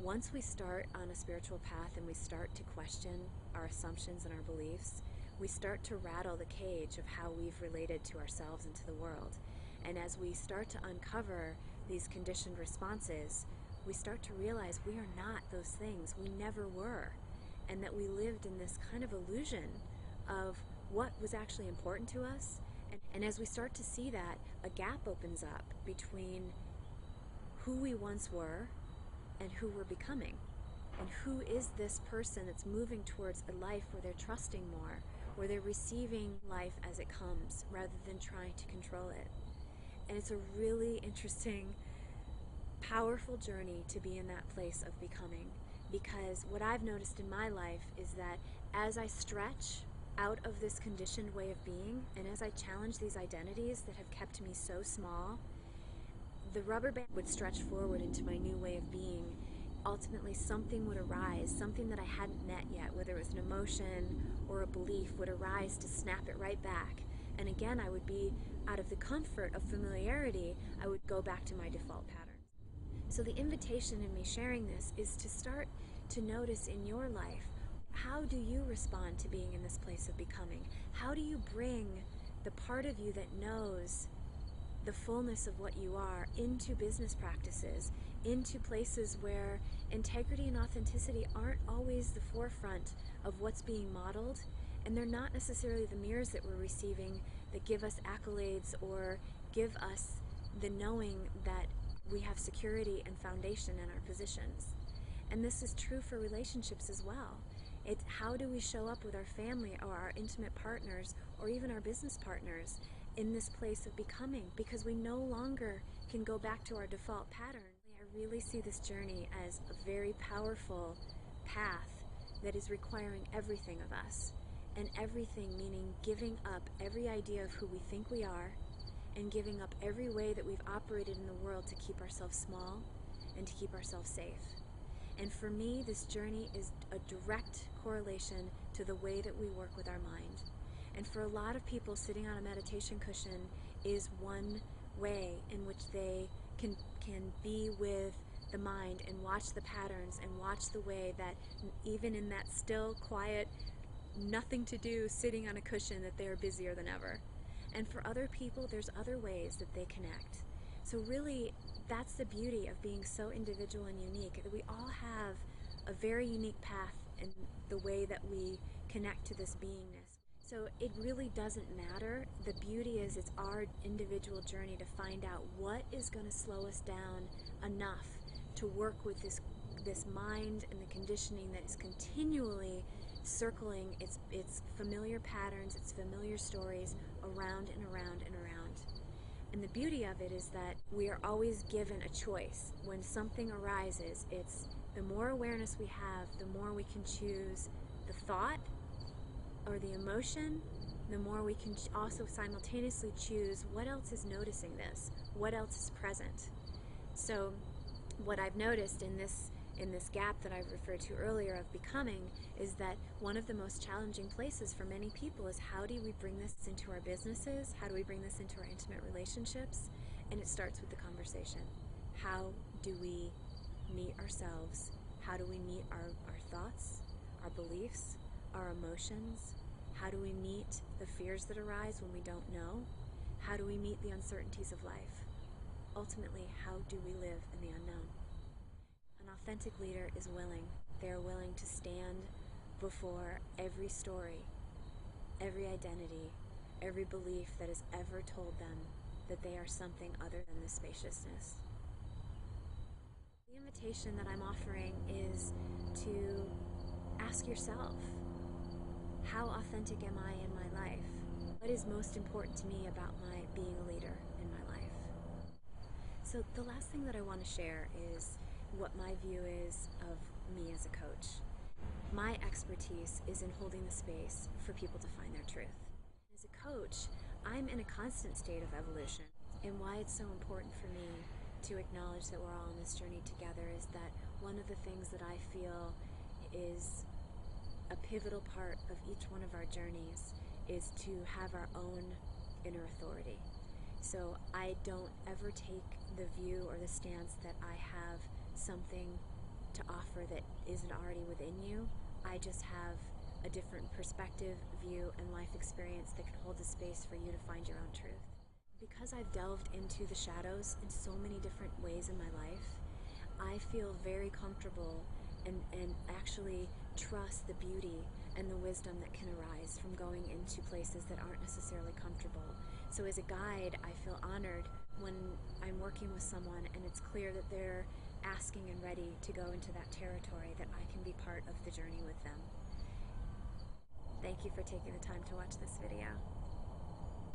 once we start on a spiritual path and we start to question our assumptions and our beliefs, we start to rattle the cage of how we've related to ourselves and to the world. And as we start to uncover these conditioned responses, we start to realize we are not those things. We never were. And that we lived in this kind of illusion of what was actually important to us. And as we start to see that, a gap opens up between who we once were and who we're becoming. And who is this person that's moving towards a life where they're trusting more, where they're receiving life as it comes rather than trying to control it. And it's a really interesting, powerful journey to be in that place of becoming, because what I've noticed in my life is that as I stretch out of this conditioned way of being, and as I challenge these identities that have kept me so small, the rubber band would stretch forward into my new way of being. Ultimately, something would arise, something that I hadn't met yet, whether it was an emotion or a belief, would arise to snap it right back. And again, I would be out of the comfort of familiarity, I would go back to my default patterns. So the invitation in me sharing this is to start to notice in your life, how do you respond to being in this place of becoming? How do you bring the part of you that knows the fullness of what you are into business practices, into places where integrity and authenticity aren't always the forefront of what's being modeled, and they're not necessarily the mirrors that we're receiving that give us accolades or give us the knowing that we have security and foundation in our positions. And this is true for relationships as well. It's how do we show up with our family or our intimate partners or even our business partners in this place of becoming, because we no longer can go back to our default pattern. I really see this journey as a very powerful path that is requiring everything of us. And everything meaning giving up every idea of who we think we are and giving up every way that we've operated in the world to keep ourselves small and to keep ourselves safe. And for me, this journey is a direct correlation to the way that we work with our mind. And for a lot of people, sitting on a meditation cushion is one way in which they can be with the mind and watch the patterns and watch the way that even in that still, quiet, nothing to do, sitting on a cushion, that they are busier than ever. And for other people, there's other ways that they connect. So really, that's the beauty of being so individual and unique, that we all have a very unique path in the way that we connect to this beingness. So it really doesn't matter. The beauty is it's our individual journey to find out what is going to slow us down enough to work with this mind and the conditioning that is continually circling its familiar patterns, its familiar stories around and around and around. And the beauty of it is that we are always given a choice. When something arises, it's the more awareness we have, the more we can choose the thought or the emotion, the more we can also simultaneously choose what else is noticing this, what else is present. So what I've noticed in this gap that I referred to earlier of becoming is that one of the most challenging places for many people is, how do we bring this into our businesses? How do we bring this into our intimate relationships? And it starts with the conversation. How do we meet ourselves? How do we meet our thoughts, our beliefs, our emotions? How do we meet the fears that arise when we don't know? How do we meet the uncertainties of life? Ultimately, how do we live in the unknown? An authentic leader is willing. They are willing to stand before every story, every identity, every belief that has ever told them that they are something other than this spaciousness. The invitation that I'm offering is to ask yourself, how authentic am I in my life? What is most important to me about my being a leader in my life? So the last thing that I want to share is what my view is of me as a coach. My expertise is in holding the space for people to find their truth. As a coach, I'm in a constant state of evolution, and why it's so important for me to acknowledge that we're all on this journey together is that one of the things that I feel is a pivotal part of each one of our journeys is to have our own inner authority. So I don't ever take the view or the stance that I have something to offer that isn't already within you. I just have a different perspective, view, and life experience that can hold the space for you to find your own truth. Because I've delved into the shadows in so many different ways in my life, I feel very comfortable and actually trust the beauty and the wisdom that can arise from going into places that aren't necessarily comfortable. So as a guide, I feel honored when I'm working with someone and it's clear that they're asking and ready to go into that territory, that I can be part of the journey with them. Thank you for taking the time to watch this video.